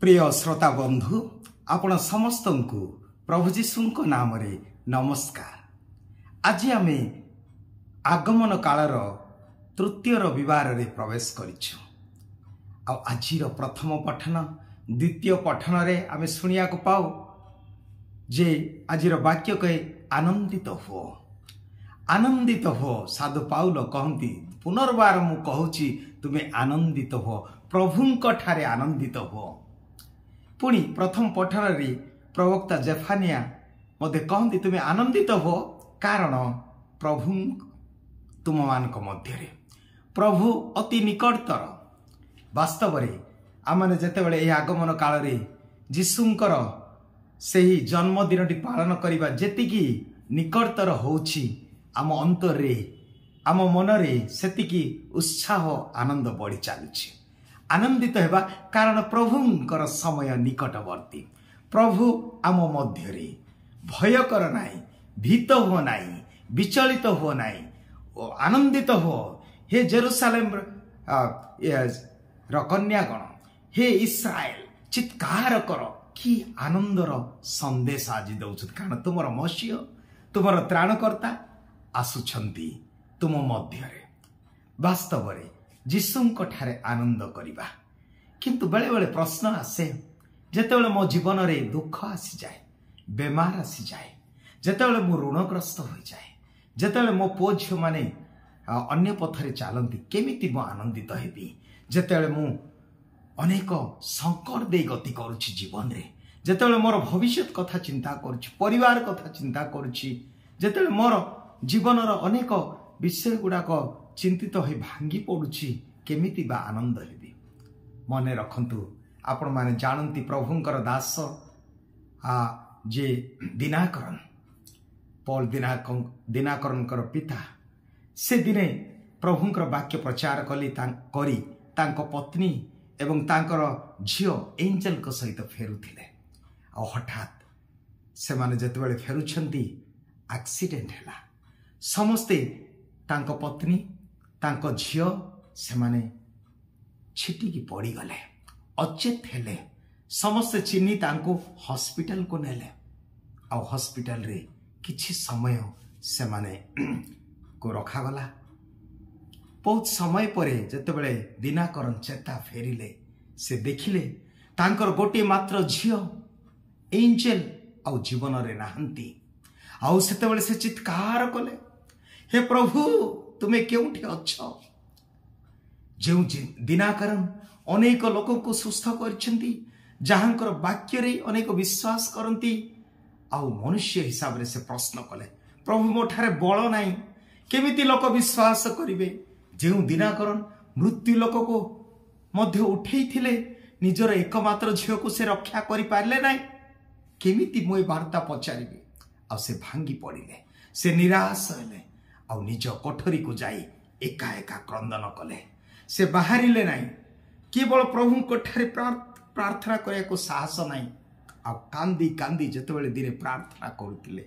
प्रिय श्रोता बंधु आपण समस्त को प्रभु जीशु नाम रे नमस्कार। आज आम आगमन कालर तृतीय रविवार रे प्रवेश करिछु। आज प्रथम पठन द्वितीय पठन रे आम शुणिया को पाऊ जे आज वाक्य कहे आनंदित हो। साधु पाउल कहती पुनर्बार मु कहूची तुम्हें आनंदित हो, प्रभुंक ठारे आनंदित हो। पुणी प्रथम पठन रे प्रवक्ता जेफानिया मते कहती तुम्हें आनंदित हो कारण प्रभु तुम मानक मध्य प्रभु अति निकटतर। वास्तव में आमने जेतेबेले ए आगमन काल रे जीशुंकर सही जन्मदिन पालन करबा जेतिकी निकटतर होउछि आम अंतर रे आम मन रे सेतिकी उत्साह आनंद बढ़ी चलुछि। आनंदित हेबा कारण प्रभुंकर समय निकटवर्ती। प्रभु आम मध्य रे भयकर नाई, भीत हो नाई, विचलित हो नाई, आनंदित हो। हे जेरूशलेम कन्यागण, हे इस्राएल चित्कार कर कि आनंदर संदेश आज दौछ कारण तुमर मसीह तुमर त्राणकर्ता आसुछंती तुम मध्य रे। वास्तव रे जीशुंक ठारे आनंद करिबा। किंतु बेले बेले प्रश्न आसे जेतेबेले मो जीवन रे दुख आसी जाए, बेमार आसी जाए, जेतेबेले मो ऋणग्रस्त हो जाए, जेतेबेले मो पुओ झियो माने अन्य पथरे चलती केमिति मो आनंदित हेबी। जेतेबेले मु अनेक संकट दे गति करुछि जीवन रे, जेतेबेले मोर भविष्यत कथा चिंता करुछि, परिवार कथा चिंता करुछि, जेतेबेले मोर जीवनर अनेक विषय गुड़ाक चिंतित हो भांगी पड़ुछि केमिति बा आनंद हेबी। मने रखंतु आपण माने जानती प्रभुंकर दास जे दिनाकरन पॉल दिनाकरनकर पिता से दिने प्रभुंकर वाक्य प्रचार कली करी तांको पत्नी एवं तांकर झियो एंजल को सहित फेरुथिले। आ हठात से माने जेतेबेले फेरुछंती एक्सीडेंट हैला। समस्ते तांको पत्नी तांको झियो से माने छिटिकी पड़ी गले, अचेत हेले। समस्ते चिन्ही तांको हॉस्पिटल को नेले। आ हॉस्पिटल रे किछि समय से माने को रखा गला। बहुत समय परे जेतेबेले दिनाकरन चेता फेरिले से देखिले तांकर गोटे मात्र झियो एंजल आउ जीवन रे नाहंती। आउ सेतेबेले से चित्कार कले, हे प्रभु तुमे केउठी अच्छ। जो दिनाकरन अनेक लोक को सुस्थ करछंती, जहांकर वाक्य रे अनेक विश्वास करंती। आउ मनुष्य हिसाब रे से प्रश्न कले, प्रभु मोठारे बल नाही, केमिति लोक विश्वास करिवे। जो दिनाकरन मृत्यु लोक को मध्य उठेई थिले, निजर एकमात्र झियो को से रक्षा करि पारले नाही, केमिति मोय वार्ता पचारिबे। आ से भांगी पड़िले, से निराश हेले। आउ निज कोठरी को जाई एका एका क्रंदन कले। से बाहरिले नाही, केवल प्रभु कोठारे प्रार्थना करे को साहस नाही। आ कांदी कांदी जेतेबेले दिने प्रार्थना करुतिले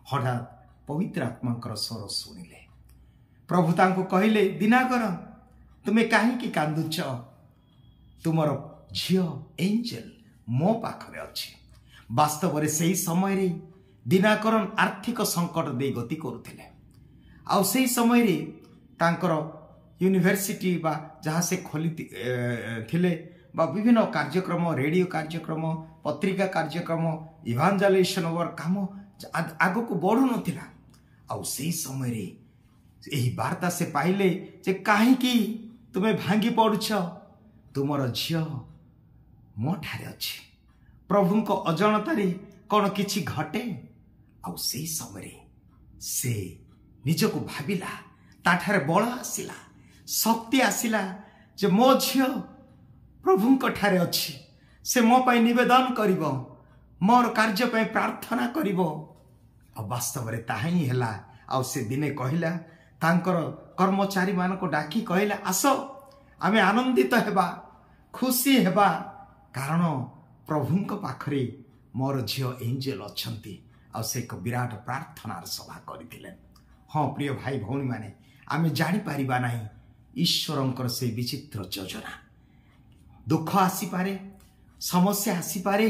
हठात पवित्र आत्मांकर स्वर सुनिले। प्रभु तांको कहिले, दिनाकर तुमे काहेकि कांदुछ, तुमर झियो एंजल मो पाखरे अछि। वास्तव रे सेही समय रे दिनाकरन आर्थिक संकट दे गति करुथिले। आउ सेही समय रे तांकर यूनिवर्सिटी बा जहाँ से खोली थिले बा विभिन्न कार्यक्रम, रेडियो कार्यक्रम, पत्रिका कार्यक्रम, इवांजेलिजेशन वर्क काम आग को बढ़ु नथिला। आउ सेही समय रे एही वार्ता से पाइले जे काहेकि तुमे भांगी पड़ुछ, तुमर झियो मो ठारे अछि। प्रभुंको अजाणतारे कौन किछि घटे। आउ सेही समय रे से निजको भाविला, ताठारे बल आसिला, शक्ति आसिला जे मो झियो प्रभुंको ठारे अछि, से मो पई निवेदन करिवो, मोर कार्य पई प्रार्थना करिवो। आ वास्तव रे ताहा ही हैला। आउ से दिने कहिला तांकर कर्मचारी मान को डाकी कहिला, आसो आमे आनंदित हेबा, खुशी हेबा कारण प्रभुंको पाखरे मोर झियो एंजल अछंती। आ से एक विराट प्रार्थनार सभा करथिले। हाँ प्रिय भाई भौणी माने आमे जानि पारिबा नाही ईश्वरंकर से विचित्र योजना। दुख आसी पारे, समस्या आसीपारे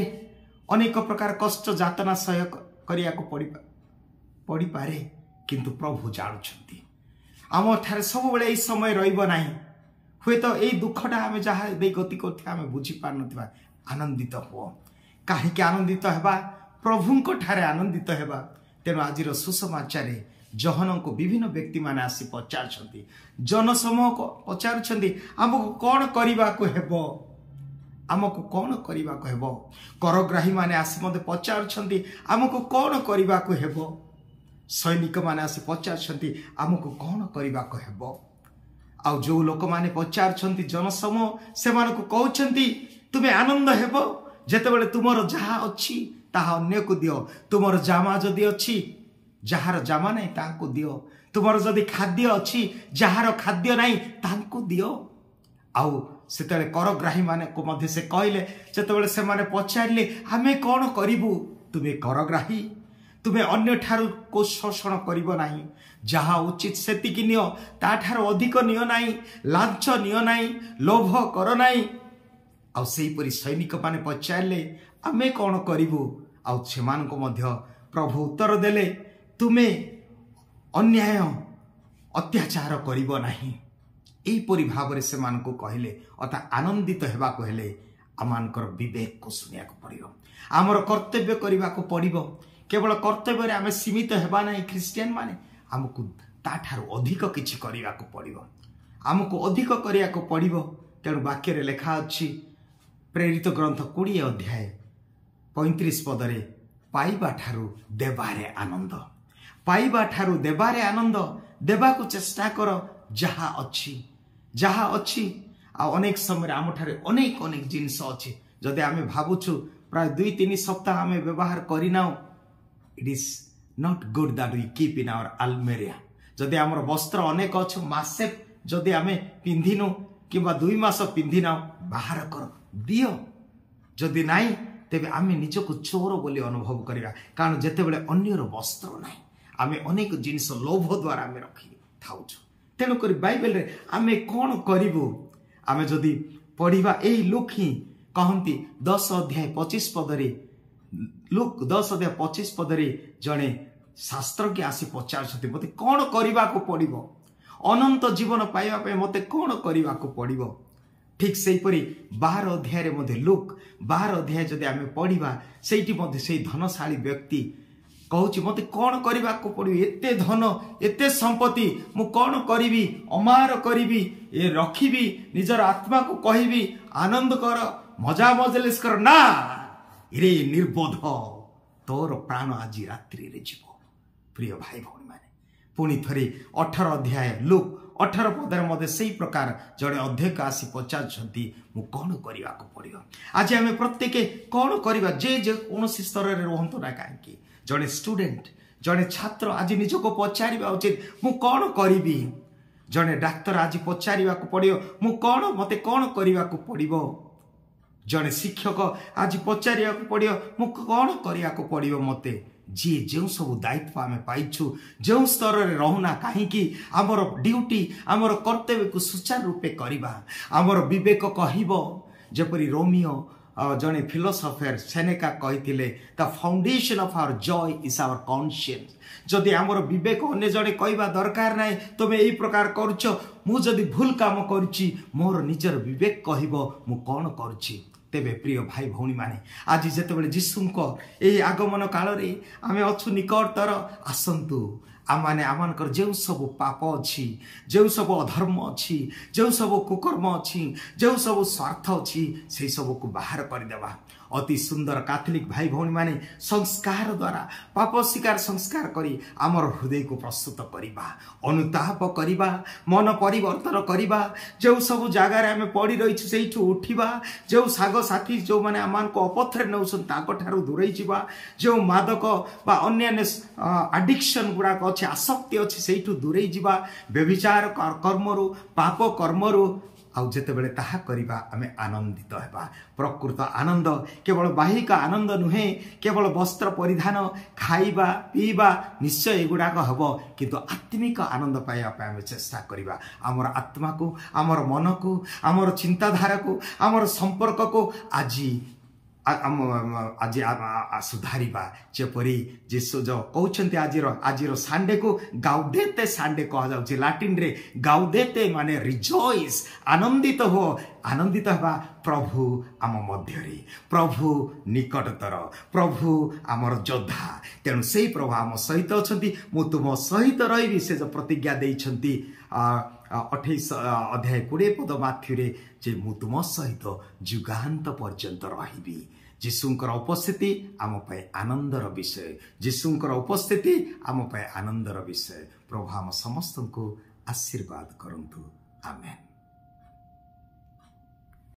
अनेक प्रकार कष्ट जातना सह्य करिया को पड़ी पारे किंतु प्रभु जानुछंती आम ठारे सब बेले एई समय रहिबो नाही हुए तो यही दुखटा आम जहाँ दे गति कर बुझी पार नथिबा आनंदित हो काहेकि आनंदित हेबा प्रभुंको ठारे आनंदित हेबा तेणु आज सुसमाचार जहन को विभिन्न व्यक्ति माने आसी पचार जनसमूह को पचार आमको कौन करने को हेबो आमको कौन करने को हेबो करग्राही माने आसी मते पचार आमको कौन करने को हेबो सैनिक माने आसी पचार आमको कौन करने को हेबो आउ जो लोक माने पचार जनसमूह से कहते तुम्हें आनंद हेबो जेतेबेले तुमर जहा अच्छी ताहा अन्य को दियो तुमर जामा जदि अच्छी जार जामा नहीं तांको दियो तुमर जदि खाद्य अच्छी जार खाद्य नहीं तांको दियो आउ सेतेबेले करग्राही माने को मध्य से कहले जेतेबेले से माने पचारले आमे कौन करिबु तुम्हें करग्राही तुम्हें अन्य ठारू को शोषण करिबो नाही जहा उचित सेतिकी नियो ता ठारू अधिक नियो नाही लांच नियो नाही लोभ कर नाही आउ सेहीपरि सैनिक माने पचारले आमे कौन करिबु आउ सेमान को मध्य प्रभु उत्तर देले तुमे अन्याय अत्याचार करिबो नाही एहीपरि भाव से मान को कहले अर्थात आनंदित हेबा कहले आमानकर विवेक को सुनिया को पड़िबो आमर कर्तव्य करिबा को पड़िबो केवल कर्तव्य रे आमे सीमित हेबा नाही क्रिश्चियन माने आमको ताठार अधिक किछि करिबा को पड़िबो आमको अधिक करिया को पड़िबो तेणु वाक्य रे लेखा अछि प्रेरित ग्रंथ 20 अध्याय 35 पदरे पाइबा ठारू देबारे आनंद पाइबा ठारू देबारे आनंद देबाकू चेष्टा कर जहा अच्छी आ अनेक समय आम ठारे अनेक अनेक जिनस अच्छी जदि आम भावुछु प्राय 2-3 सप्ताह आम व्यवहार करना it is not good that we keep in our अलमेरिया जदि आमर वस्त्र अनेक अच्छे मासे जदि आम पिंधिनु किंबा 2 मास पिंधिना बाहर कर दियो जदि नाई तेबे आमे निजको चोर बोली अनुभव करिया कारण जेतेबेले अन्यर वस्त्र नाही आमे अनेक जिनिस लोभ द्वारा आमे रखी थाउछु तेणु करी बाइबल रे आमे कोन करिबु आमे जदि पढ़िबा एही लुक ही कहंती 10 अध्याय 25 पदरे लुक 10 अध्याय 25 पदरे जणे शास्त्रज्ञ आसी पचारछथि मते कोन करिबा को पड़िबो अनंत जीवन पाइबा पे मते कोन करिबा को पड़िबो ठीक सेहीपरि 12 अध्याय मध्य लुक 12 अध्याय जदि आमे पढ़िबा सेठी मध्य से धनशाली व्यक्ति कहूची मते कौन करने को पड़ो एते धन एते संपत्ति मु कौन करी अमार करी ए रखी निजर आत्मा को कहबी आनंद कर मजा मजलिस कर ना रे निर्बोध तोर प्राण आज रात्रि रे जीव प्रिय भाई भौणी माने पुणी थरे 18 अध्याय लुक 18 पदर मध्य से प्रकार जड़े अध्यक्ष आसी पचार मु कौन करने को पड़ो आज आम प्रत्येक कौन करवा जे कौन स्तर में रुहतु ना कहीं जड़े स्टूडेंट जड़े छात्र आज निजको पचार उचित मु कौन करी जड़े डाक्तर आज पचार को पड़ो मु कौन मते कौन करने को पड़ो जड़े शिक्षक आज पचार को पड़ो मु कौन करने को पड़ो मते जी जो सब दायित्व आम पाइछु जो स्तर में रहूना कहीं आमर ड्यूटी आमर कर्तव्य को सुचारू रूपे करवा आमर विवेक कहब जपरी रोमियो जड़े फिलोसफर सेनेका कही the foundation of our joy is our conscience जदि आमर विवेक अन्य जड़े कहवा दरकार ना तुम्हें यही प्रकार करुच मुझे भूल काम करुच्ची मोर निजर विवेक कहब मु कौन करुच्ची तेबे प्रिय भाई भौणी माने आज जेतेबेले जीशुको एही आगमन काल रे आमे अछु निकटतर आसंतु आमाने आमानकर जो सब पाप अच्छी जो सब अधर्म अच्छी जो सब कुकर्म अच्छी जो सब स्वार्थ अच्छी से सब को बाहर करदेवा अति सुंदर कैथोलिक भाई भौणी माने संस्कार द्वारा पाप स्वीकार संस्कार करी आमर हृदय को प्रस्तुत करिबा अनुताप करिबा मन परिवर्तन करिबा जो सब जगार आम पड़ी रही से उठिबा जो साग साथी जो माने आमान को अपथरे नौसन ताको ठारू दूरे जिबा जो मादक बा अन्य एडिक्शन गुडा अच्छे आसक्ति अच्छे से दूरे जिबा व्यभिचार कर्मरु पाप कर्मरु आउ जेतेबेले ताहा करिबा आमे आनंदित हेबा प्रकृत आनंद केवल बाहिक आनंद नुहे केवल वस्त्र परिधान खाइबा पीबा निश्चय एगुड़ाक हम किंतु आत्मिक आनंद पाइबा आम चेष्टा करिबा आमर आत्मा को आमर मन को आमर चिंताधारा को आमर संपर्क को आज आज सुधारिबा जेपरी जीशु जो कहते आज संडे को गाउदेते संडे कह जाउछि लाटिन रे गाउदेते माने रिजॉइस आनंदित हवा प्रभु आम मध्यरे प्रभु निकटतर प्रभु आमर योद्धा तेणु से प्रभु आम सहित अछंती मु तुम सहित रहिबी से जो प्रतिज्ञा देइछंती 28 अध्याय 20 पद माथ्युरे जे मु तुम सहित जुगांत पर्यंत रहिबी। जीशुंकर उपस्थिति आम पाए आनंदर विषय जीशुंकर उपस्थिति आम पाए आनंदर विषय प्रभु आम समस्त को आशीर्वाद करंतु आमेन।